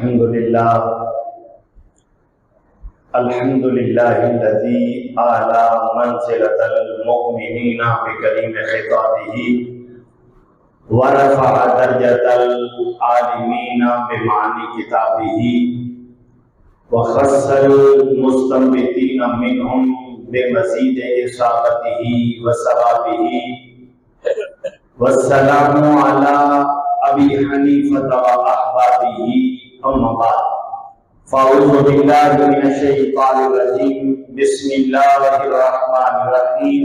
الحمد لله الذي أعلى منزلة المؤمنين بكريم خطابه ورفع درجة العالمين بمعاني كتابه وخص المستنبطين منهم بمزيد إصابته وثوابه والسلام على أبي حنيفة وأحبابه أما بعد فأعوذ بالله من الشيطان الرجيم بسم الله الرحمن الرحيم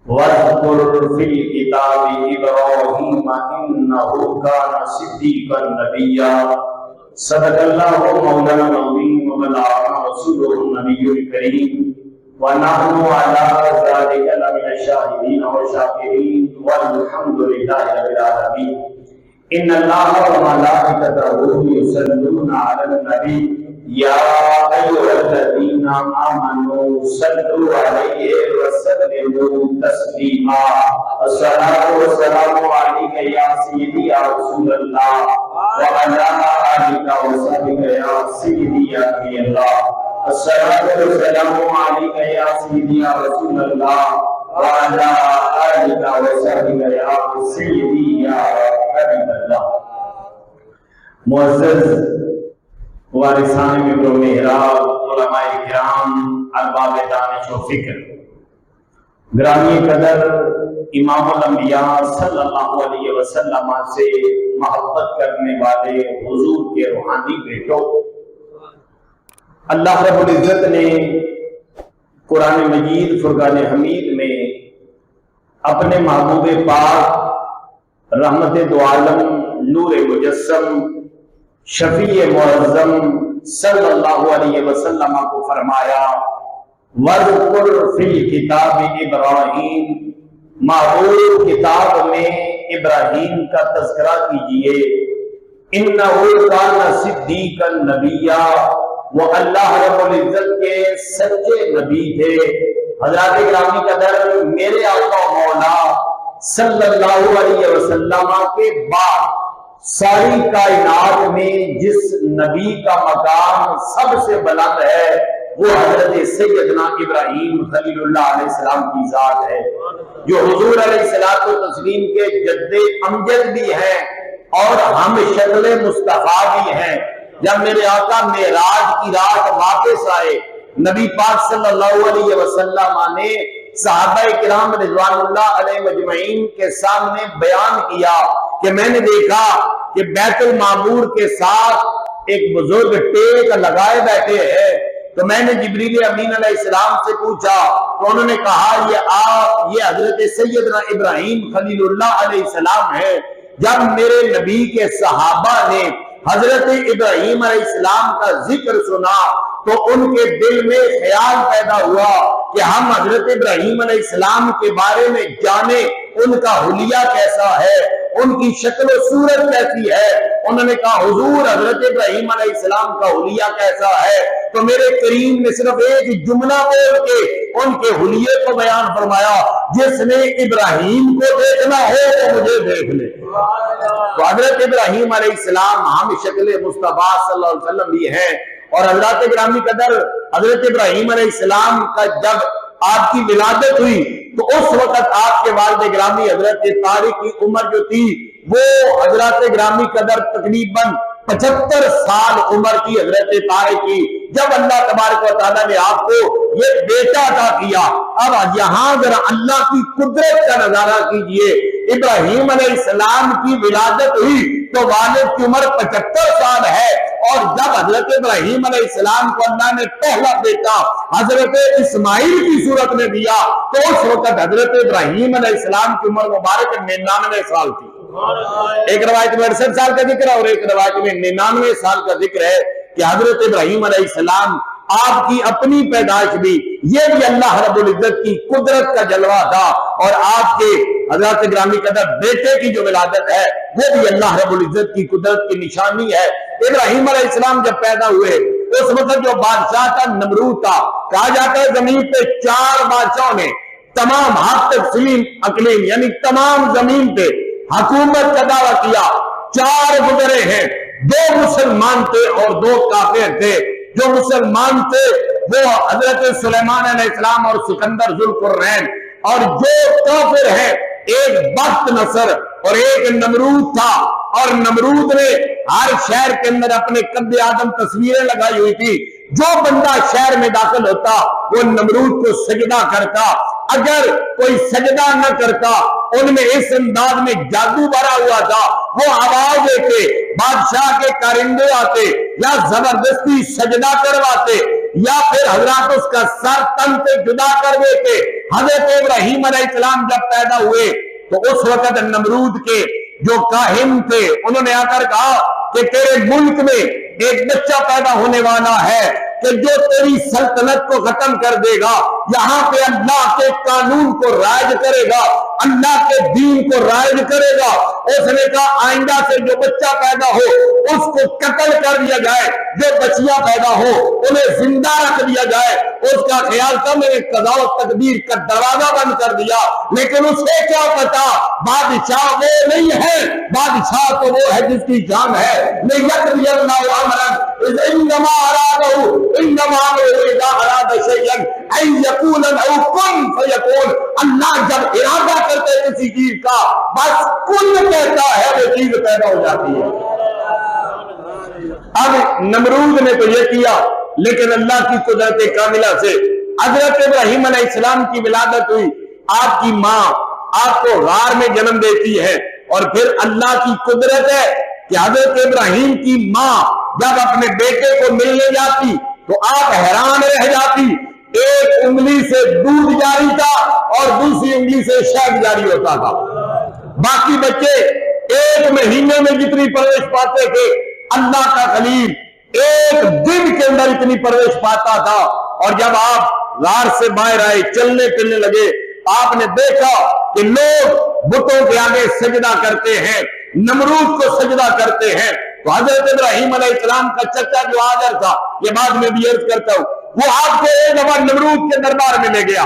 واذكر في الكتاب إبراهيم إنه كان صديقا نبيا صدق الله مولانا العظيم وبلغ رسوله النبي الكريم ونحن على ذلك لمن الشاهدين والشاكرين والحمد لله رب العالمين ان الله وملائكته يصلون على النبي يا ايها الذين امنوا صلوا عليه وسلموا تسليما الصلاه والسلام عليك يا سيدي يا رسول الله وعلى آلك وصحبك يا سيدي يا نبي الله الصلاة والسلام عليك يا سيدي يا رسول الله وعلى آلك وصحبك يا سيدي يا حبيب اللہ۔ معزز وارثان ممبر و محراب، علماء کرام، ارباب دانش و فکر، گرامی قدر امام الانبیاء صلی اللہ علیہ وسلم سے محبت کرنے والے حضور کے روحانی بیٹوں، اللہ رب العزت نے قرآن مجید فرقان حمید میں اپنے محبوب پاک رحمت دو عالم نور مجسم شفیع معظم صلی اللہ علیہ وسلم کو فرمایا وَذْكُرْ فِي الْكِتَابِ إِبْرَاهِيمَ، محبوب کتاب میں ابراہیم کا تذکرہ کیجئے، اِنَّهُ كَانَ صِدِّيقًا نَبِيًّا، وہ اللہ رب العزت کے سچے نبی تھے۔ حضرات گرامی قدر، میرے آقا و مولا صلی اللہ علیہ وسلم کے بعد ساری کائنات میں جس نبی کا مقام سب سے بلند ہے وہ حضرت سیدنا ابراہیم خلیل اللہ علیہ السلام کی ذات ہے، جو حضور علیہ السلام کے جد امجد بھی ہیں اور ہم شکل مصطفیٰ بھی ہیں۔ جب میرے آقا معراج کی رات واپس آئے، نبی پاک صلی اللہ علیہ وسلم نے صحابہ کرام رضوان اللہ علیہ مجمعین کے سامنے بیان کیا کہ میں نے دیکھا کہ بیت المعمور کے ساتھ ایک بزرگ ٹیک لگائے بیٹھے ہیں، تو میں نے جبریل امین علیہ السلام سے پوچھا تو انہوں نے کہا یہ حضرت سیدنا ابراہیم خلیل اللہ علیہ السلام ہے۔ جب میرے نبی کے صحابہ نے حضرت ابراہیم علیہ السلام کا ذکر سنا تو ان کے دل میں خیال پیدا ہوا کہ ہم حضرت ابراہیم علیہ السلام کے بارے میں جانیں، ان کا حلیہ کیسا ہے، ان کی شکل و صورت کیسی ہے۔ انہوں نے کہا حضور حضرت ابراہیم علیہ السلام کا حلیہ کیسا ہے؟ تو میرے کریم نے صرف ایک جملہ بول کے ان کے حلیے کو بیان فرمایا، جس نے ابراہیم کو دیکھنا ہو تو مجھے دیکھ لے۔ تو حضرت ابراہیم علیہ السلام ہم شکل مصطفیٰ صلی اللہ علیہ وسلم بھی ہیں، اور حضرات گرامی قدر حضرت ابراہیم علیہ السلام کا جب آپ کی ولادت ہوئی تو اس وقت آپ کے والد گرامی حضرت طارق کی عمر جو تھی وہ حضرات گرامی قدر تقریباً 75 سال عمر کی حضرت طارق کی۔ جب اللہ تبارک و تعالیٰ نے آپ کو یہ بیٹا عطا کیا، اب یہاں ذرا اللہ کی قدرت کا نظارہ کیجئے۔ ابراہیم علیہ السلام کی ولادت ہوئی تو والد کی عمر 75 سال ہے، اور جب حضرت ابراہیم علیہ السلام کو اللہ نے پہلا بیٹا حضرت اسماعیل کی صورت میں دیا تو اس وقت حضرت ابراہیم علیہ السلام کی عمر مبارک 99 سال تھی۔ ایک روایت میں 68 سال کا ذکر ہے اور ایک روایت میں 99 سال کا ذکر ہے کہ حضرت ابراہیم علیہ السلام آپ کی اپنی پیدائش بھی یہ بھی اللہ رب العزت کی قدرت کا جلوہ تھا، اور آپ کے حضرت گرامی قدر بیٹے کی جو ولادت ہے وہ بھی اللہ رب العزت کی قدرت کی نشانی ہے۔ ابراہیم علیہ السلام جب پیدا ہوئے اس وقت جو بادشاہ تھا نمرود تھا، کہا جاتا ہے زمین پہ 4 بادشاہوں نے تمام حق تقسیم اقلیم یعنی تمام زمین پہ حکومت کا دعویٰ کیا، 4 گزرے ہیں، دو مسلمان تھے اور دو کافر تھے. جو مسلمان تھے وہ حضرت سلیمان علیہ السلام اور سکندر ذوالقرنین، اور جو کافر ہے ایک بخت نصر اور ایک نمرود تھا. اور نمرود نے ہر شہر کے اندر اپنے قد آدم تصویریں لگائی ہوئی تھی. جو بندہ شہر میں داخل ہوتا وہ نمرود کو سجدہ کرتا. اگر کوئی سجدہ نہ کرتا، ان میں اس انداز میں جادو بھرا ہوا تھا، وہ آواز دیتے، بادشاہ کے کارندے آتے یا زبردستی سجدہ کرواتے یا پھر حضرات اس کا سر تن سے جدا کر دیتے. حضرت ابراہیم علیہ السلام جب پیدا ہوئے تو اس وقت نمرود کے جو کاہن تھے انہوں نے آ کر کہا کہ تیرے ملک میں ایک بچہ پیدا ہونے والا ہے کہ جو تیری سلطنت کو ختم کر دے گا، یہاں پہ اللہ کے قانون کو رائج کرے گا، اللہ کے دین کو رائج کرے گا. اس نے کہا آئندہ سے جو بچہ پیدا ہو اس کو قتل کر دیا جائے، جو بچیاں پیدا ہو انہیں زندہ رکھ دیا جائے. اس کا خیال تھا میں نے قضاء و تقدیر کا دروازہ بند کر دیا، لیکن اسے کیا پتا بادشاہ وہ نہیں ہے، بادشاہ تو وہ ہے جس کی جان ہے. لیکن اللہ امرن انما ارادہ انما اذا اراد شيئا ان يقول له كن فيكون. اللہ جب ارادہ کرتے ہیں کسی چیز کا بس کن کہتا ہے وہ چیز پیدا ہو جاتی ہے. اب نمرود نے تو یہ کیا، لیکن اللہ کی قدرت کاملہ سے حضرت ابراہیم علیہ السلام کی ولادت ہوئی. آپ کی ماں آپ کو غار میں جنم دیتی ہے، اور پھر اللہ کی قدرت ہے کہ حضرت ابراہیم کی ماں جب اپنے بیٹے کو ملنے جاتی تو آپ حیران رہ جاتی. ایک انگلی سے دودھ جاری تھا اور دوسری انگلی سے شہد جاری ہوتا تھا. باقی بچے ایک مہینے میں جتنی پرورش پاتے تھے، اللہ کا خلیل ایک دن کے اندر اتنی پرورش پاتا تھا. اور جب آپ غار سے باہر آئے، چلنے پھرنے لگے، آپ نے دیکھا کہ لوگ بتوں کے آگے سجدہ کرتے ہیں، نمرود کو سجدہ کرتے ہیں. تو حضرت ابراہیم علیہ السلام کا چچا جو آذر تھا، یہ بعد میں بھی عرض کرتا ہوں، وہ آپ کو ایک دفعہ نمرود کے دربار میں لے گیا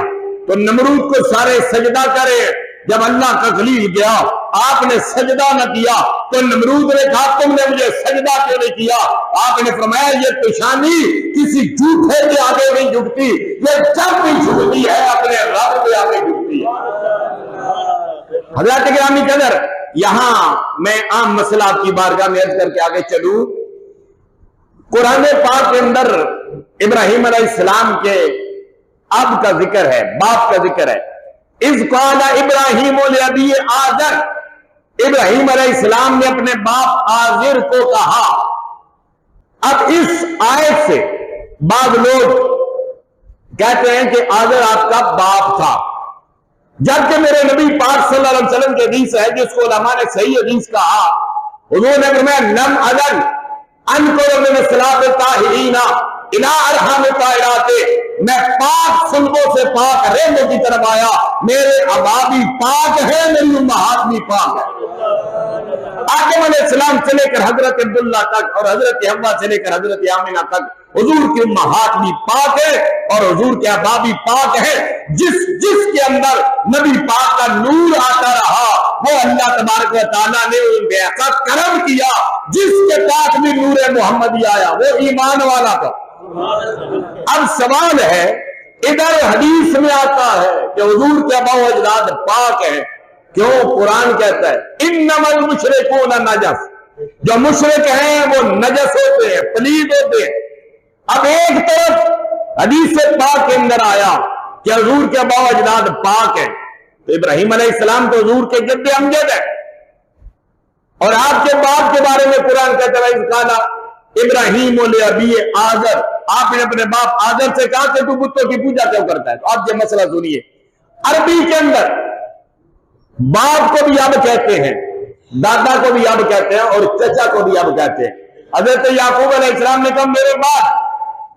تو نمرود کو سارے سجدہ کرے. جب اللہ کا خلیل گیا آپ نے سجدہ نہ کیا تو نمرود نے کہا تم نے مجھے سجدہ کیوں نہیں کیا؟ آپ نے فرمایا یہ پیشانی کسی جھوٹے کے آگے نہیں جھکتی، یہ جب بھی جھکتی ہے اپنے رب کے آگے جھکتی ہے. حضرات گرامی قدر، یہاں میں عام مسئلہ آپ کی بارگاہ میں عرض کر کے آگے چلوں. قرآن پاک کے اندر ابراہیم علیہ السلام کے اب کا ذکر ہے، باپ کا ذکر ہے. اذ قال ابراہیم لابی آذر، ابراہیم علیہ السلام نے اپنے باپ آذر کو کہا. اب اس آیت سے بعض لوگ کہتے ہیں کہ آذر آپ کا باپ تھا، جبکہ میرے نبی پاک صلی اللہ علیہ وسلم کی حدیث ہے جس کو علماء نے صحیح حدیث کہا. حضور نے فرمایا لم اذن انکر من الصلاۃ الطاہرین الی ارحام الطاہرات، میں پاک سلبوں سے پاک رحموں کی طرف آیا. میرے ابا بھی پاک ہے، میری امہات بھی پاک ہے. آدم علیہ السلام سے لے کر حضرت عبداللہ تک اور حضرت حوا سے لے کر حضرت آمنہ تک حضور کی امہات بھی پاک ہے اور حضور کے ابا بھی پاک ہے. جس کے اندر نبی پاک کا نور آتا رہا وہ اللہ تبارک و تعالیٰ نے ان پہ ایسا کرم کیا، جس کے پاس بھی نور محمدی آیا وہ ایمان والا تھا. اب سوال ہے، ادھر حدیث میں آتا ہے کہ حضور کے ابا و اجداد پاک ہیں، کیوں قرآن کہتا ہے انما المشرکون نجس، جو مشرک ہیں وہ نجس ہوتے ہیں، پلید ہوتے ہیں. اب ایک طرف حدیث پاک کے اندر آیا کہ حضور کے ابا و اجداد پاک ہیں، تو ابراہیم علیہ السلام تو حضور کے جد امجد ہے، اور آپ کے باپ کے بارے میں قرآن کہتا ہے اذ قال ابراہیم لابی آذر، آپ نے اپنے باپ آذر سے کہا کہ تو بتوں کی پوجا کیوں کرتا ہے. تو آپ یہ مسئلہ سنیے، عربی کے اندر باپ کو بھی اب کہتے ہیں، دادا کو بھی اب کہتے ہیں اور چچا کو بھی اب کہتے ہیں. حضرت یعقوب علیہ السلام نے کہا میرے باپ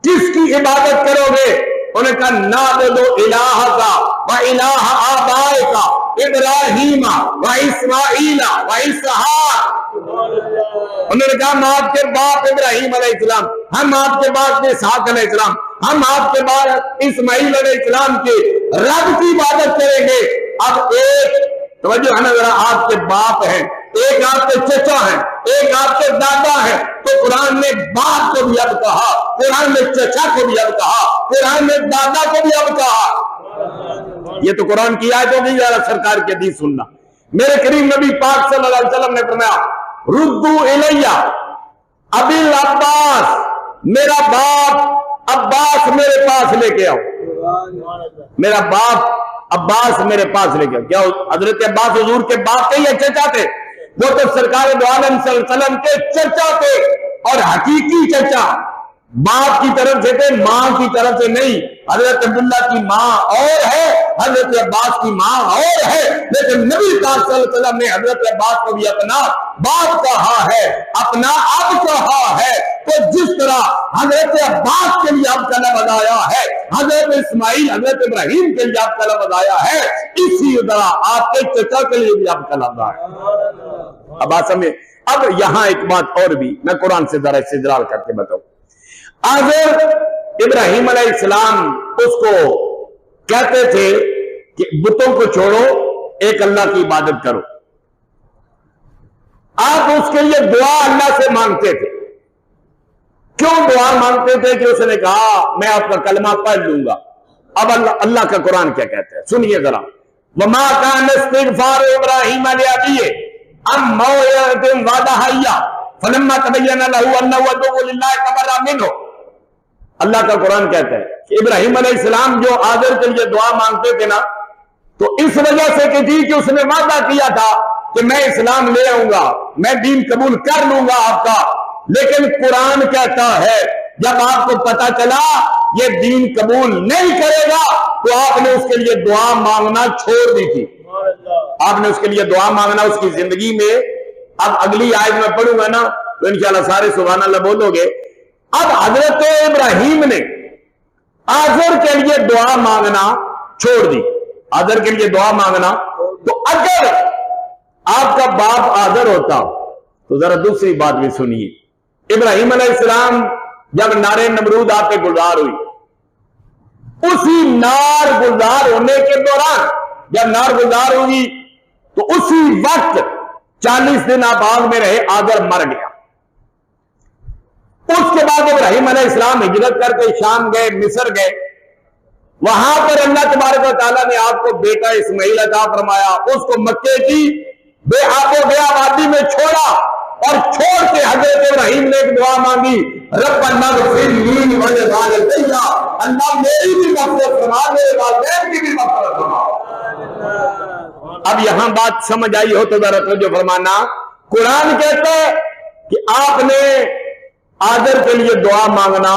کس کی عبادت کرو گے؟ انہوں نے کہا نعبد الہک و الہ آبائک ابراہیم و اسماعیل و اسحاق. انہوں نے کہا ہم آپ کے باپ ابراہیم علیہ السلام، ہم آپ کے باپ اسحاق علیہ السلام، ہم آپ کے باپ اسماعیل علیہ السلام کے رب کی عبادت کریں گے. اب ایک توجہ ہے نا ذرا، آپ کے باپ ہیں، ایک آپ کے چچا ہیں ایک آپ کے دادا ہیں، تو قرآن نے باپ کو بھی اب کہا، قرآن نے چچا کو بھی اب کہا، قرآن نے دادا کو بھی اب کہا۔ یہ تو قرآن کی آیت ہوگی، ذرا سرکار کی حدیث سننا۔ میرے کریم نبی پاک صلی اللہ علیہ وسلم نے فرمایا ردو الیہ ابی العباس، میرا باپ عباس میرے پاس لے کے آؤ، میرا باپ عباس میرے پاس لے کے آؤ۔ کیا حضرت عباس حضور کے باپ کے یا چچا تھے؟ وہ تو سرکار دو عالم صلی اللہ علیہ وسلم کے چچا تھے، اور حقیقی چچا باپ کی طرف سے تھے، ماں کی طرف سے نہیں۔ حضرت عبداللہ کی ماں اور ہے، حضرت عباس کی ماں اور ہے، لیکن نبی پاک صلی اللہ علیہ وسلم نے حضرت عباس کو بھی اپنا باپ کہا ہے، اپنا اب کہا ہے۔ تو جس طرح حضرت عباس کے لیے اب کا لفظ آیا ہے، حضرت اسماعیل حضرت ابراہیم کے لیے اب کا لفظ آیا ہے، اسی طرح آپ کے چچا کے لیے بھی اب کا لفظ آیا ہے۔ اب آسا میں اب یہاں ایک بات اور بھی میں قرآن سے ذرا استدلال کر کے بتاؤں۔ آزر ابراہیم علیہ السلام اس کو کہتے تھے کہ بتوں کو چھوڑو، ایک اللہ کی عبادت کرو۔ آپ اس کے لیے دعا اللہ سے مانگتے تھے۔ کیوں دعا مانگتے تھے؟ کہ اس نے کہا میں آپ کا کلمہ پڑھ لوں گا۔ اب اللہ کا قرآن کیا کہتا ہے سنیے ذرا، وَمَا كَانَ اسْتِغْفَارُ إِبْرَاهِيمَ لِأَبِيهِ عَن مَّوْعِظَةٍ وَعَدَهَا إِيَّاهُ فَلَمَّا تَبَيَّنَ لَهُ أَنَّهُ عَدُوٌّ لِلَّهِ تَبَرَّأَ مِنْهُ۔ اللہ کا قرآن کہتا ہے کہ ابراہیم علیہ السلام جو آزر کے لیے دعا مانگتے تھے نا، تو اس وجہ سے کہ اس نے وعدہ کیا تھا کہ میں اسلام لے آؤں گا، میں دین قبول کر لوں گا آپ کا۔ لیکن قرآن کہتا ہے جب آپ کو پتا چلا یہ دین قبول نہیں کرے گا، تو آپ نے اس کے لیے دعا مانگنا چھوڑ دی تھی۔ آپ نے اس کے لیے دعا مانگنا اس کی زندگی میں، اب اگلی آیت میں پڑھوں گا نا تو انشاءاللہ سارے سبحان اللہ بولو گے۔ اب حضرت ابراہیم نے آزر کے لیے دعا مانگنا چھوڑ دی، آزر کے لیے دعا مانگنا۔ تو اگر آپ کا باپ آزر ہوتا تو ذرا دوسری بات بھی سنیے، ابراہیم علیہ السلام جب نار نمرود آپ پہ گلزار ہوئی، اسی نار گلزار ہونے کے دوران جب نار گلزار ہوئی تو اسی وقت 40 دن آپ آگ میں رہے، آزر مر گیا۔ اس کے بعد ابراہیم علیہ السلام ہجرت کر کے شام گئے، مصر گئے، وہاں پر اللہ تبارک و تعالیٰ نے آپ کو بیٹا اسماعیل عطا فرمایا، اس کو مکے کی بے آب و گیا وادی میں چھوڑا، اور چھوڑ کے حضرت ابراہیم نے ایک دعا مانگی، ربنا اغفر لی ولوالدی، اللہ میری بھی مغفرت فرما، میرے والدین کی بھی مغفرت فرما۔ اب یہاں بات سمجھ آئی ہو تو ذرا توجہ فرمانا، قرآن کہتا ہے کہ آپ نے آزر کے لیے دعا مانگنا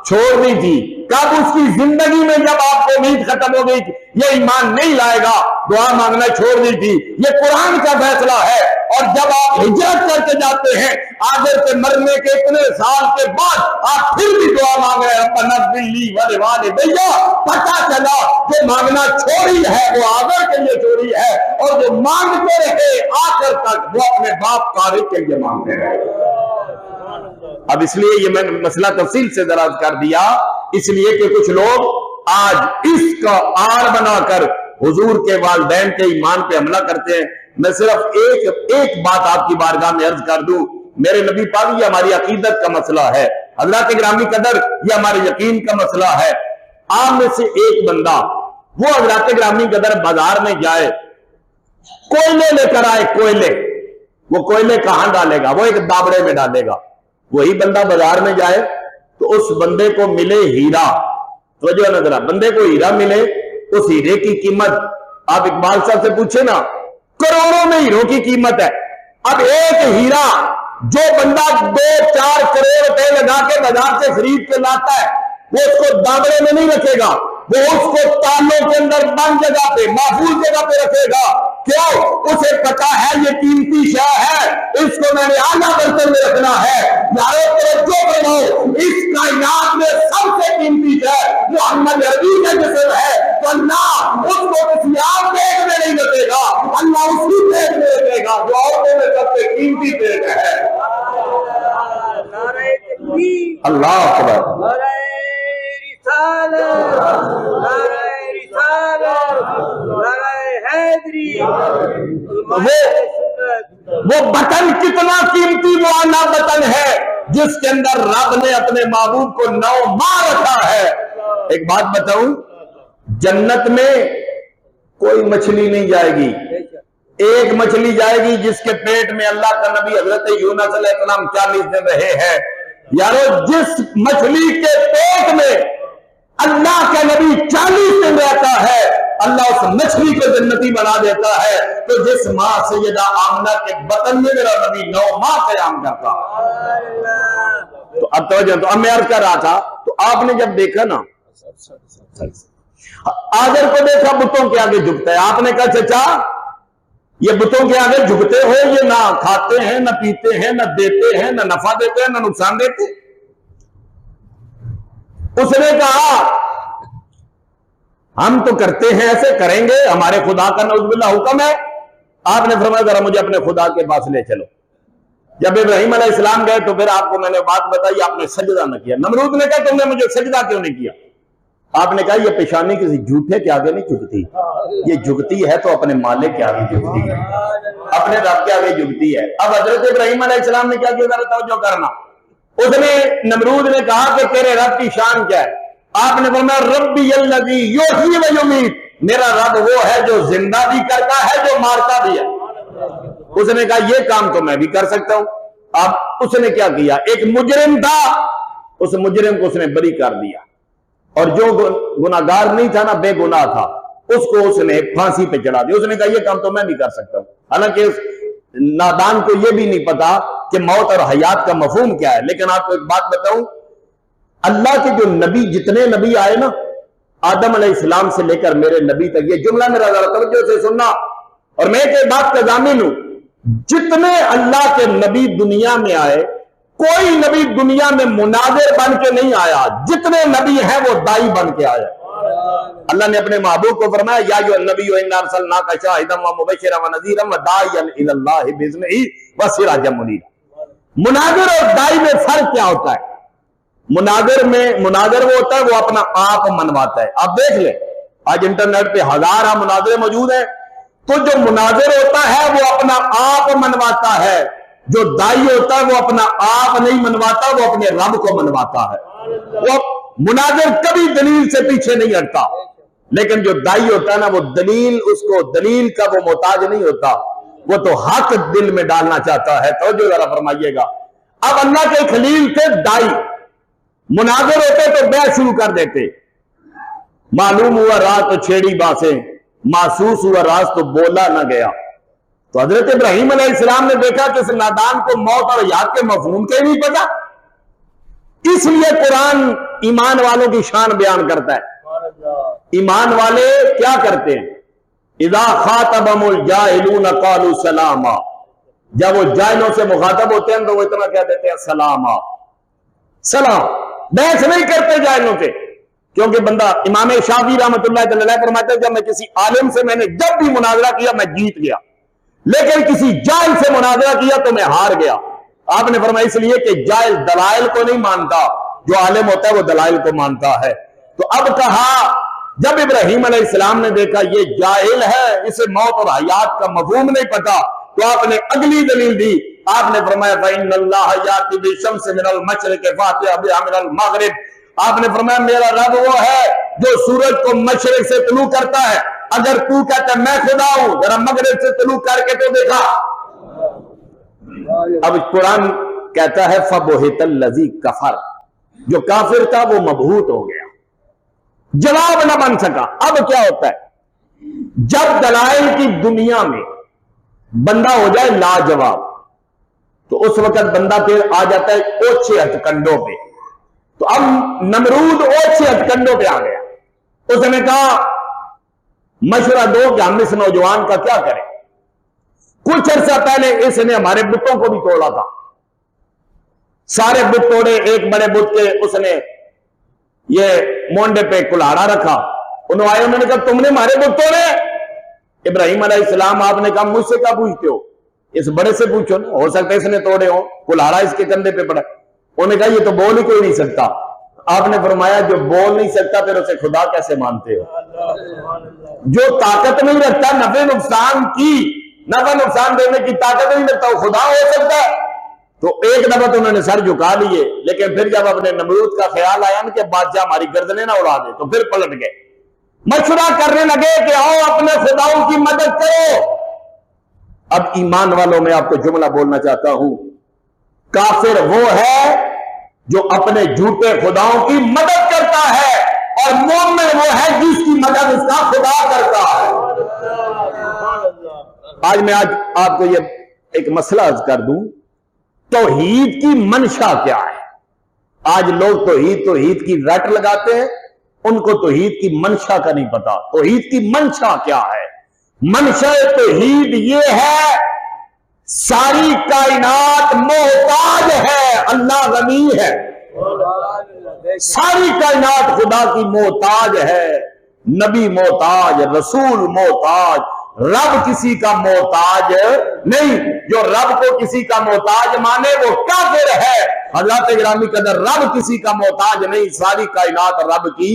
چھوڑ دی تھی۔ کب؟ اس کی زندگی میں جب آپ کو امید ختم ہو گئی یہ ایمان نہیں لائے گا، دعا مانگنا چھوڑ دی تھی۔ یہ قرآن کا فیصلہ ہے۔ اور جب آپ ہجرت کر کے جاتے ہیں، آزر کے مرنے کے اتنے سال کے بعد آپ پھر بھی دعا مانگ رہے ہیں، ربنا اغفر لی ولوالدی، پتہ چلا جو مانگنا چھوڑی ہے وہ آزر کے لیے چھوڑی ہے، اور جو مانگتے رہے آخر تک وہ اپنے باپ طارق کے لیے مانگتے رہے۔ اب اس لیے یہ میں مسئلہ تفصیل سے ذرا کر دیا، اس لیے کہ کچھ لوگ آج اس کا آڑ بنا کر حضور کے والدین کے ایمان پہ حملہ کرتے ہیں۔ میں صرف ایک بات آپ کی بارگاہ میں عرض کر دوں، میرے نبی پاک یہ ہماری عقیدت کا مسئلہ ہے، حضرات گرامی قدر یہ ہمارے یقین کا مسئلہ ہے۔ آپ میں سے ایک بندہ وہ حضرات گرامی قدر بازار میں جائے، کوئلے لے کر آئے، کوئلے، وہ کوئلے کہاں ڈالے گا؟ وہ ایک دابڑے میں ڈالے گا۔ وہی بندہ بازار میں جائے تو اس بندے کو ملے ہیرا، توجہ نظرہ، بندے کو ہیرا ملے، اس ہیرے کی قیمت آپ اقبال صاحب سے پوچھے نا، کروڑوں میں ہیروں کی قیمت ہے۔ اب ایک ہیرا جو بندہ 2-4 کروڑ روپے لگا کے بازار سے خرید کے لاتا ہے، وہ اس کو دابڑے میں نہیں رکھے گا، وہ اس کو تالوں کے اندر بند جگہ پہ، محفوظ جگہ پہ رکھے گا۔ کیوں؟ اسے پتا ہے یہ قیمتی شے ہے، اس کو میں نے اعلیٰ برتن میں رکھنا ہے۔ یارو توجہ کرو، اس کائنات میں سب سے قیمتی شے محمد عربی کا جسم ہے، تو اللہ اس کو کسی عام پیٹ میں نہیں رکھے گا، اللہ اسی پیٹ میں رکھے گا جو عورتوں میں سب سے قیمتی پیٹ ہے۔ نعرہ تکبیر، اللہ اکبر، نعرہ رسالت، نعرہ رسالت، نعرہ حیدری، علماء سنت۔ وہ بٹن کتنا قیمتی معانہ بٹن ہے جس کے اندر رب نے اپنے محبوب کو 9 ماہ رکھا ہے۔ ایک بات بتاؤں، جنت میں کوئی مچھلی نہیں جائے گی، ایک مچھلی جائے گی جس کے پیٹ میں اللہ کا نبی حضرت یونس علیہ السلام 40 دن رہے ہیں۔ یارو، جس مچھلی کے پیٹ میں اللہ کا نبی 40 دن رہتا ہے، اللہ اس مچھلی کو جنتی بنا دیتا ہے۔ تو جس ماں سیدہ آمنہ کے بطن میں میرا نبی 9 ماہ قیام کرتا۔ تو اب توجہ، تو اب میں عرض کر رہا تھا، تو آپ نے جب دیکھا نا آجر کو دیکھا بتوں کے آگے جھکتا ہے، آپ نے کہا چچا یہ بتوں کے آگے جھکتے ہو، یہ نہ کھاتے ہیں نہ پیتے ہیں نہ دیتے ہیں نہ نفع دیتے ہیں نہ نقصان دیتے۔ اس نے کہا ہم تو کرتے ہیں، ایسے کریں گے، ہمارے خدا کا نعوذ باللہ حکم ہے۔ آپ نے فرمایا ذرا مجھے اپنے خدا کے پاس لے چلو۔ جب ابراہیم علیہ السلام گئے تو پھر آپ کو میں نے بات بتائی، آپ نے سجدہ نہ کیا۔ نمرود نے کہا تم نے مجھے سجدہ کیوں نہیں کیا؟ آپ نے کہا یہ پیشانی کسی جھوٹے کے آگے نہیں جھکتی، یہ جھکتی ہے تو اپنے مالک کے آگے جھکتی ہے، اپنے رب کے آگے جھکتی ہے۔ اب حضرت ابراہیم علیہ السلام نے کیا کیا؟ ذرا توجہ کرنا۔ اس نے نمرود نے کہا کہ تیرے رب کی شان کیا ہے؟ آپ نے فرمایا ربی الذی یحیی و یمیت، میرا رب وہ ہے جو زندہ بھی کرتا ہے جو مارتا بھی ہے۔ اس نے کہا یہ کام تو میں بھی کر سکتا ہوں۔ اب اس نے کیا کیا؟ ایک مجرم تھا، اس مجرم کو اس نے بری کر دیا، اور جو گناہگار نہیں تھا نا، بے گناہ تھا، اس کو اس نے پھانسی پہ چڑھا دیا۔ اس نے کہا یہ کام تو میں بھی کر سکتا ہوں۔ حالانکہ اس نادان کو یہ بھی نہیں پتا کہ موت اور حیات کا مفہوم کیا ہے۔ لیکن آپ کو ایک بات بتاؤں، اللہ کے جو نبی، جتنے نبی آئے نا، آدم علیہ السلام سے لے کر میرے نبی تک، یہ جملہ میرا ذرا توجہ سے سننا، اور میں ایک بات کا ضامن ہوں، جتنے اللہ کے نبی دنیا میں آئے، کوئی نبی دنیا میں مناظر بن کے نہیں آیا، جتنے نبی ہیں وہ دائی بن کے آیا۔ اللہ نے اپنے محبوب کو فرمایا یا ایھا النبی انا ارسلناک شاہدا ومبشرا ونذیرا وداعیا الی اللہ باذنہ وسراجا منیرا۔ مناظر اور دائی میں فرق کیا ہوتا ہے؟ مناظر وہ ہوتا ہے وہ اپنا آپ منواتا ہے۔ آپ دیکھ لیں آج انٹرنیٹ پہ ہزارہ مناظر موجود ہیں، تو جو مناظر ہوتا ہے وہ اپنا آپ منواتا ہے، جو دائی ہوتا ہے وہ اپنا آپ نہیں منواتا، وہ اپنے رب کو منواتا ہے۔ وہ مناظر کبھی دلیل سے پیچھے نہیں ہٹتا، لیکن جو دائی ہوتا ہے نا، وہ دلیل، اس کو دلیل کا وہ محتاج نہیں ہوتا، وہ تو حق دل میں ڈالنا چاہتا ہے۔ توجہ ذرا فرمائیے گا۔ اب اللہ کے خلیل تھے دائی، مناظر ہوتے تو بیعت شروع کر دیتے، معلوم ہوا راز تو چھیڑی باسیں، محسوس ہوا راز تو بولا نہ گیا۔ تو حضرت ابراہیم علیہ السلام نے دیکھا کہ اس نادان کو موت اور حیات کے مفہوم کے نہیں پتا، اس لیے قرآن ایمان والوں کی شان بیان کرتا ہے۔ ایمان والے کیا کرتے ہیں؟ اذا خاطبهم الجاہلون قالوا سلاما، جب وہ جاہلوں سے مخاطب ہوتے ہیں تو وہ اتنا کہہ دیتے ہیں سلاما، سلام، بحث نہیں کرتے جاہلوں سے۔ کیونکہ بندہ، امام شافعی رحمۃ اللہ علیہ فرماتے ہیں جب میں کسی عالم سے میں نے جب بھی مناظرہ کیا میں جیت گیا، لیکن کسی جاہل سے مناظرہ کیا تو میں ہار گیا۔ آپ نے فرمایا اس لیے کہ جاہل دلائل کو نہیں مانتا، جو عالم ہوتا ہے وہ دلائل کو مانتا ہے۔ تو اب کہا جب ابراہیم علیہ السلام نے دیکھا یہ جاہل ہے، اسے موت اور حیات کا مفہوم نہیں پتا، تو آپ نے اگلی دلیل دی۔ آپ نے فرمایا فَإِنَّ اللَّهَ يَأْتِي بِالشَّمْسِ مِنَ الْمَشْرِقِ فَأْتِ بِهَا مِنَ الْمَغْرِبِ۔ آپ نے فرمایا میرا رب وہ ہے جو سورج کو مشرق سے طلوع کرتا ہے، اگر تو کہتا ہے میں خدا ہوں، ذرا مغرب سے طلوع کر کے تو دیکھا۔ اب قرآن کہتا ہے فَبُہِتَ الَّذِي كَفَرَ، جو کافر تھا وہ مبہوت ہو گیا، جواب نہ بن سکا۔ اب کیا ہوتا ہے جب دلائل کی دنیا میں بندہ ہو جائے لاجواب، تو اس وقت بندہ پھر آ جاتا ہے اوچھے ہتھ کنڈوں پہ۔ تو اب نمرود اوچھے ہتھ کنڈوں پہ آ گیا، اس نے کہا مشورہ دو کہ ہم اس نوجوان کا کیا کریں۔ کچھ عرصہ پہلے اس نے ہمارے بتوں کو بھی توڑا تھا، سارے بت توڑے، ایک بڑے بت کے اس نے یہ مونڈے پہ کلاڑا رکھا، انہوں آئے، انہوں نے کہا تم نے ہمارے بت توڑے؟ ابراہیم علیہ السلام آپ نے کہا مجھ سے کیا پوچھتے ہو، اس بڑے سے پوچھو نا، ہو سکتا ہے اس نے توڑے ہو، کلاڑا اس کے کندھے پہ پڑا۔ انہوں نے کہا یہ تو بول ہی کوئی نہیں سکتا۔ آپ نے فرمایا جو بول نہیں سکتا پھر اسے خدا کیسے مانتے ہو؟ جو طاقت نہیں رکھتا نفع نقصان کی، نفع نقصان دینے کی طاقت نہیں رکھتا، وہ خدا ہو سکتا ہے؟ تو ایک دفعہ تو انہوں نے سر جھکا لیے، لیکن پھر جب اپنے نمرود کا خیال آیا نا کہ بادشاہ ہماری گردنیں نہ اڑا دے، تو پھر پلٹ گئے، مشورہ کرنے لگے کہ آؤ اپنے خداؤں کی مدد کرو۔ اب ایمان والوں میں آپ کو جملہ بولنا چاہتا ہوں، کافر وہ ہے جو اپنے جھوٹے خداؤں کی مدد کرتا ہے، اور مومن وہ ہے جس کی مدد اس کا خدا کرتا ہے۔ آج میں آپ کو یہ ایک مسئلہ عرض کر دوں، توحید کی منشا کیا ہے؟ آج لوگ توحید کی رٹ لگاتے ہیں، ان کو توحید کی منشا کا نہیں پتا۔ توحید کی منشا کیا ہے؟ منشا توحید یہ ہے، ساری کائنات محتاج ہے، اللہ غنی ہے، ساری کائنات خدا کی محتاج ہے، نبی محتاج، رسول محتاج، رب کسی کا محتاج نہیں۔ جو رب کو کسی کا محتاج مانے وہ کافر ہے۔ حضرات گرامی قدر، رب کسی کا محتاج نہیں، ساری کائنات رب کی،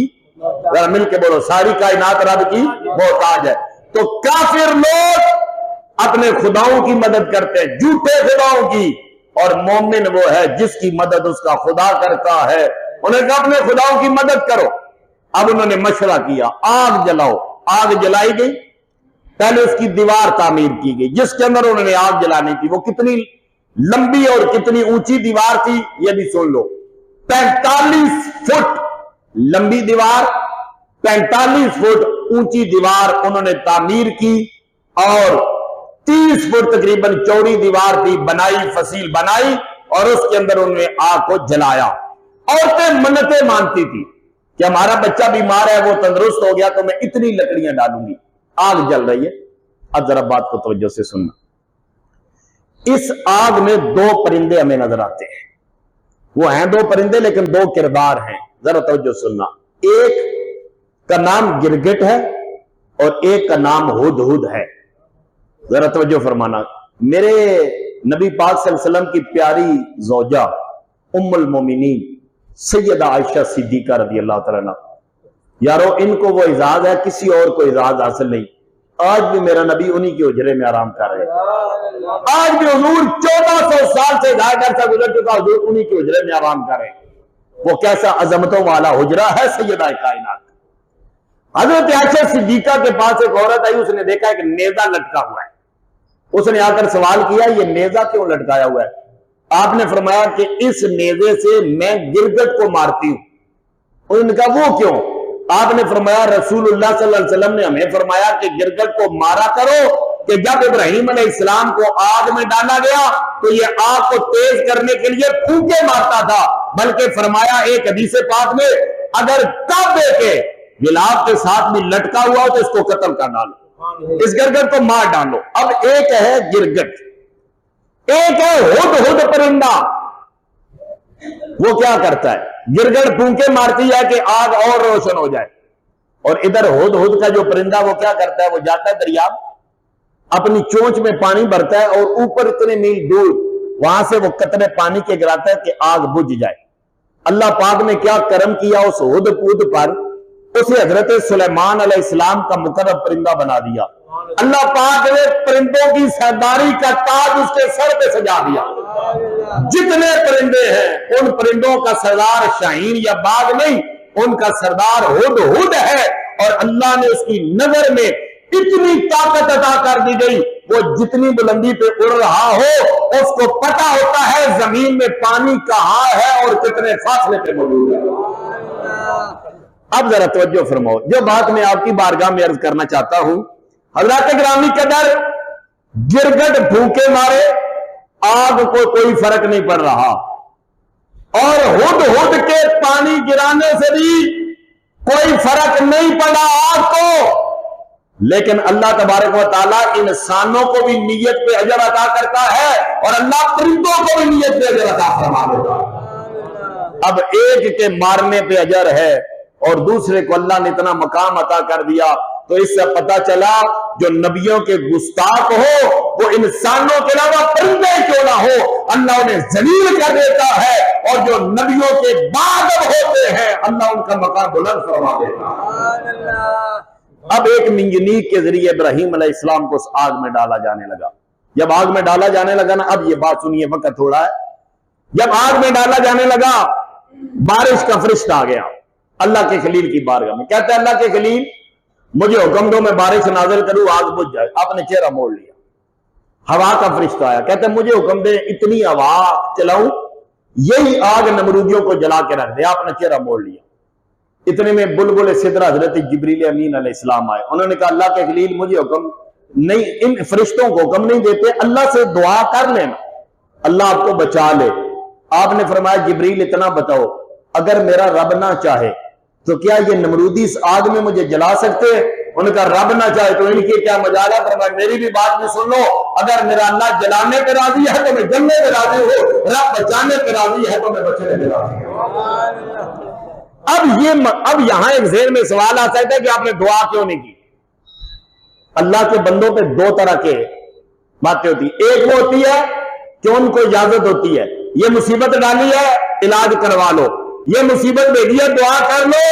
ذرا مل کے بولو، ساری کائنات رب کی محتاج ہے۔ تو کافر لوگ اپنے خداؤں کی مدد کرتے ہیں، جھوٹے خداؤں کی، اور مومن وہ ہے جس کی مدد اس کا خدا کرتا ہے۔ انہیں کہا اپنے خداؤں کی مدد کرو۔ اب انہوں نے مشورہ کیا، آگ جلاؤ۔ آگ جلائی گئی، پہلے اس کی دیوار تعمیر کی گئی جس کے اندر انہوں نے آگ جلانی تھی۔ وہ کتنی لمبی اور کتنی اونچی دیوار تھی یہ بھی سن لو، 45 فٹ لمبی دیوار، 45 فٹ اونچی دیوار انہوں نے تعمیر کی، اور 30 فٹ تقریباً چوڑی دیوار تھی، بنائی، فصیل بنائی، اور اس کے اندر انہوں نے آگ کو جلایا۔ عورتیں منتیں مانتی تھی کہ ہمارا بچہ بیمار ہے، وہ تندرست ہو گیا تو میں اتنی لکڑیاں ڈالوں گی۔ آگ جل رہی ہے، اب ذرا بات کو توجہ سے سننا۔ اس آگ میں 2 پرندے ہمیں نظر آتے ہیں، وہ ہیں 2 پرندے لیکن 2 کردار ہیں، ذرا توجہ سننا۔ ایک کا نام گرگٹ ہے اور ایک کا نام ہدہد ہے، ذرا توجہ فرمانا۔ میرے نبی پاک صلی اللہ علیہ وسلم کی پیاری زوجہ ام المومنین سیدہ عائشہ صدیقہ رضی اللہ تعالیٰ عنہ، یارو ان کو وہ اعزاز ہے کسی اور کو اعزاز حاصل نہیں۔ آج بھی میرا نبی انہی کے حجرے میں آرام کر رہے ہیں، آج بھی حضور 1400 سال سے زائد عرصہ گزر چکا، حضور انہی کے حجرے میں آرام کر رہے ہیں۔ وہ کیسا عظمتوں والا حجرہ ہے سیدہ کائنات۔ حضرت عائشہ صدیقہ کے پاس ایک عورت آئی، اس نے دیکھا ایک نیزہ لٹکا ہوا ہے، اس نے آ کر سوال کیا یہ نیزہ کیوں لٹکایا ہوا ہے؟ آپ نے فرمایا کہ اس نیزے سے میں گرگٹ کو مارتی ہوں۔ انہوں نے کہا وہ کیوں؟ آپ نے فرمایا رسول اللہ صلی اللہ علیہ وسلم نے ہمیں فرمایا کہ گرگٹ کو مارا کرو، کہ جب ابراہیم علیہ السلام کو آگ میں ڈالا گیا تو یہ آگ کو تیز کرنے کے لیے پھونکے مارتا تھا، بلکہ فرمایا ایک حدیث پاک میں اگر کعبے کے غلاف کے ساتھ بھی لٹکا ہوا ہو تو اس کو قتل کر ڈالو، اس گرگٹ کو مار ڈالو۔ اب ایک ہے گرگٹ، ایک ہے ہدہد پرندہ۔ وہ کیا کرتا ہے؟ گرگٹ پھونکے مارتی ہے کہ آگ اور روشن ہو جائے، اور ادھر ہدہد کا جو پرندہ وہ کیا کرتا ہے؟ وہ جاتا ہے دریا، اپنی چونچ میں پانی بھرتا ہے اور اوپر اتنے میل دور وہاں سے وہ قطرے پانی کے گراتا ہے کہ آگ بجھ جائے۔ اللہ پاک نے کیا کرم کیا اس ہدہد پر، اسے حضرت سلیمان علیہ السلام کا مقرب پرندہ بنا دیا۔ اللہ پاک نے پرندوں کی سرداری کا تاج اس کے سر پہ سجا دیا۔ جتنے پرندے ہیں ان پرندوں کا سردار شاہین یا باغ نہیں، ان کا سردار ہدہد ہے، اور اللہ نے اس کی نظر میں اتنی طاقت عطا کر دی گئی، وہ جتنی بلندی پہ اڑ رہا ہو اس کو پتا ہوتا ہے زمین میں پانی کہاں ہے اور کتنے فاصلے پہ موجود ہے۔ اب ذرا توجہ فرماؤ، جو بات میں آپ کی بارگاہ میں عرض کرنا چاہتا ہوں، حضرات گرامی قدر، گرگٹ بھوکے مارے آگ کو کوئی فرق نہیں پڑ رہا، اور ہدہد کے پانی گرانے سے بھی کوئی فرق نہیں پڑا آگ کو، لیکن اللہ تبارک و تعالیٰ انسانوں کو بھی نیت پہ اجر عطا کرتا ہے اور اللہ پرندوں کو بھی نیت پہ اجر عطا فرما دیتا ہے۔ اب ایک کے مارنے پہ اجر ہے اور دوسرے کو اللہ نے اتنا مقام عطا کر دیا، تو اس سے پتا چلا جو نبیوں کے گستاخ ہو وہ انسانوں کے علاوہ پرندے کیوں نہ ہو، اللہ انہیں ذلیل کر دیتا ہے، اور جو نبیوں کے بعد ہوتے ہیں اللہ ان کا مقام بلند فرما دیتا ہے۔ اب ایک منجنیق کے ذریعے ابراہیم علیہ السلام کو اس آگ میں ڈالا جانے لگا. جب آگ میں ڈالا جانے لگا نا، اب یہ بات سنیے، وقت تھوڑا ہے. جب آگ میں ڈالا جانے لگا، بارش کا فرشتہ آ گیا اللہ کے خلیل کی بارگاہ میں. کہتا ہے اللہ کے خلیل مجھے حکم دو میں بارش نازل کروں آگ بجھ جائے. آپ نے چہرہ موڑ لیا. ہوا کا فرشتہ آیا، کہتا ہے مجھے حکم دے اتنی ہوا چلاؤں یہی آگ نمرودیوں کو جلا کے رکھ دے. آپ نے چہرہ موڑ لیا. اتنے میں بلبل سدرہ حضرت جبریل امین علیہ السلام آئے. انہوں نے کہا اللہ کے خلیل مجھے حکم نہیں، ان فرشتوں کو حکم نہیں دیتے، اللہ سے دعا کر لینا اللہ آپ کو بچا لے. آپ نے فرمایا جبریل اتنا بتاؤ، اگر میرا رب نہ چاہے تو کیا یہ نمرودی اس آگ میں مجھے جلا سکتے ہیں؟ انہوں نے کہا رب نہ چاہے تو ان کی کیا مجال ہے. فرمایا میری بھی بات میں سن لو، اگر میرا اللہ جلانے پہ راضی ہے تو میں جلنے پہ راضی ہوں، رب بچانے پہ راضی ہے تو میں بچنے پہ راضی ہوں. اب یہاں ایک ذہن میں سوال آتا ہے کہ آپ نے دعا کیوں نہیں کی؟ اللہ کے بندوں پہ دو طرح کے باتیں ہوتی ہیں. ایک وہ ہوتی ہے کہ ان کو اجازت ہوتی ہے یہ مصیبت ڈالی ہے علاج کروا لو، یہ مصیبت بھیجی ہے دعا کر لو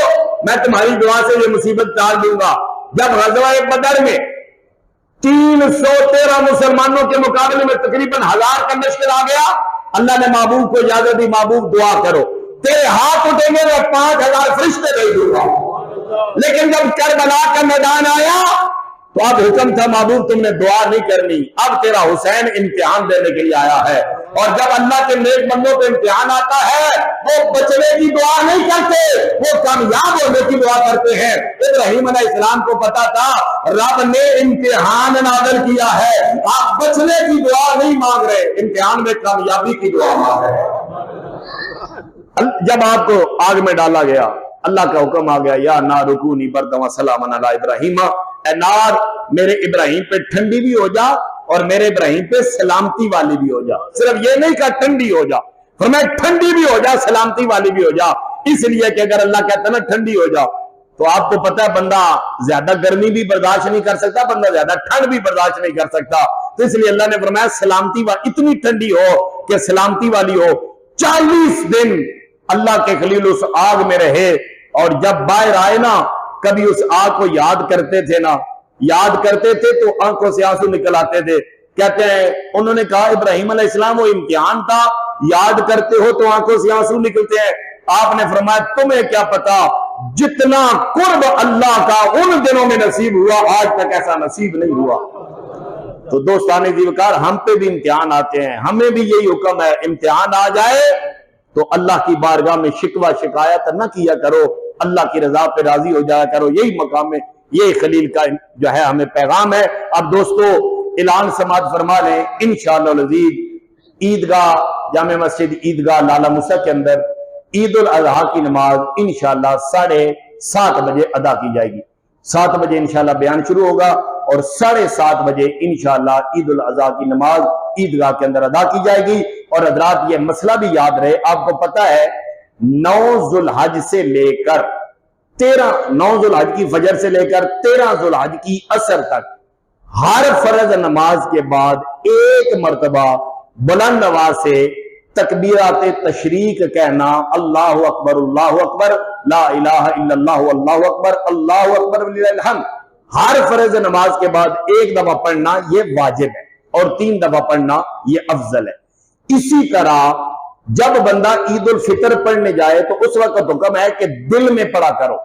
میں تمہاری دعا سے یہ مصیبت ٹال دوں گا. جب غزوہ بدر میں 313 مسلمانوں کے مقابلے میں تقریباً 1000 کا لشکر آ گیا، اللہ نے محبوب کو اجازت دی محبوب دعا کرو، تیرے ہاتھ اٹھیں گے میں 5000 فرشتے بھیج دوں گا. لیکن جب کربلا کا میدان آیا تو اب حکم تھا محبوب تم نے دعا نہیں کرنی، اب تیرا حسین امتحان دینے کے لیے آیا ہے. اور جب اللہ کے نیک بندوں پہ امتحان آتا ہے وہ بچنے کی دعا نہیں کرتے، وہ کامیاب ہونے کی دعا کرتے ہیں. ابراہیم علیہ السلام کو پتا تھا رب نے امتحان نازل کیا ہے، آپ بچنے کی دعا نہیں مانگ رہے، امتحان میں کامیابی کی دعا مانگ رہے ہیں. جب آپ کو آگ میں ڈالا گیا اللہ کا حکم آ گیا یا نار کونی بردم و سلاما علی ابراہیم، اے نار میرے ابراہیم پہ ٹھنڈی بھی ہو جا اور میرے ابراہیم پہ سلامتی والی بھی ہو جا. صرف یہ نہیں کہ ٹھنڈی ہو جا، فرمایا ٹھنڈی بھی ہو جا سلامتی والی بھی ہو جا. اس لیے کہ اگر اللہ کہتا نا ٹھنڈی ہو جا تو آپ کو پتا ہے بندہ زیادہ گرمی بھی برداشت نہیں کر سکتا، بندہ زیادہ ٹھنڈ بھی برداشت نہیں کر سکتا. تو اس لیے اللہ نے فرمایا سلامتی والی، اتنی ٹھنڈی ہو کہ سلامتی والی ہو. 40 دن اللہ کے خلیل اس آگ میں رہے اور جب باہر آئے نا کبھی اس آگ کو یاد کرتے تھے نا، یاد کرتے تھے تو آنکھوں سے آنسو نکل آتے تھے. کہتے ہیں انہوں نے کہا ابراہیم علیہ السلام وہ امتحان تھا، یاد کرتے ہو تو آنکھوں سے آنسو نکلتے ہیں. آپ نے فرمایا تمہیں کیا پتا جتنا قرب اللہ کا ان دنوں میں نصیب ہوا آج تک ایسا نصیب نہیں ہوا. تو دوستان دیوکار ہم پہ بھی امتحان آتے ہیں، ہمیں بھی یہی حکم ہے امتحان آ جائے تو اللہ کی بارگاہ میں شکوہ شکایت نہ کیا کرو، اللہ کی رضا پہ راضی ہو جایا کرو. یہی مقام ہے، یہ خلیل کا جو ہے ہمیں پیغام ہے. اب دوستو اعلان سماعت فرما لیں انشاءاللہ العزیز عیدگاہ جامع مسجد عیدگاہ لالہ موسیٰ کے اندر عید الاضحیٰ کی نماز انشاءاللہ 7:30 بجے ادا کی جائے گی. 7 بجے انشاءاللہ بیان شروع ہوگا اور 7:30 بجے انشاءاللہ عید الاضحیٰ کی نماز عیدگاہ کے اندر ادا کی جائے گی. اور حضرات یہ مسئلہ بھی یاد رہے، آپ کو پتا ہے 9 ذو الحج سے لے کر 9 ذو الحج کی فجر سے لے کر 13 ذو الحج کی عصر تک ہر فرض نماز کے بعد ایک مرتبہ بلند آواز سے تکبیرات تشریق کہنا اللہ اکبر لا الہ الا اللہ اللہ اکبر وللہ الحمد. ہر فرض نماز کے بعد ایک دفعہ پڑھنا یہ واجب ہے اور 3 دفعہ پڑھنا یہ افضل ہے. اسی طرح جب بندہ عید الفطر پڑھنے جائے تو اس وقت حکم ہے کہ دل میں پڑھا کرو،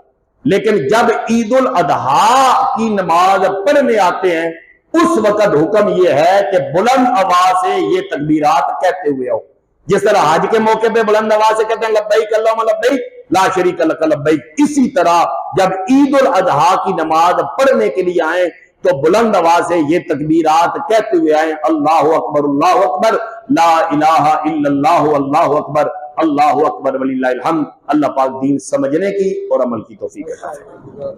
لیکن جب عید الاضحیٰ کی نماز پڑھنے آتے ہیں اس وقت حکم یہ ہے کہ بلند آواز سے یہ تکبیرات کہتے ہوئے آؤ. جس طرح حج کے موقع پہ بلند آواز سے کہتے ہیں لبیک اللہم لبیک لا شریک لک لبیک، اسی طرح جب عید الاضحیٰ کی نماز پڑھنے کے لیے آئیں تو بلند آواز سے یہ تکبیرات کہتے ہوئے آئیں اللہ اکبر لا الہ الا اللہ اکبر وللہ الحمد. اللہ پاک دین سمجھنے کی اور عمل کی توفیق عطا فرمائے.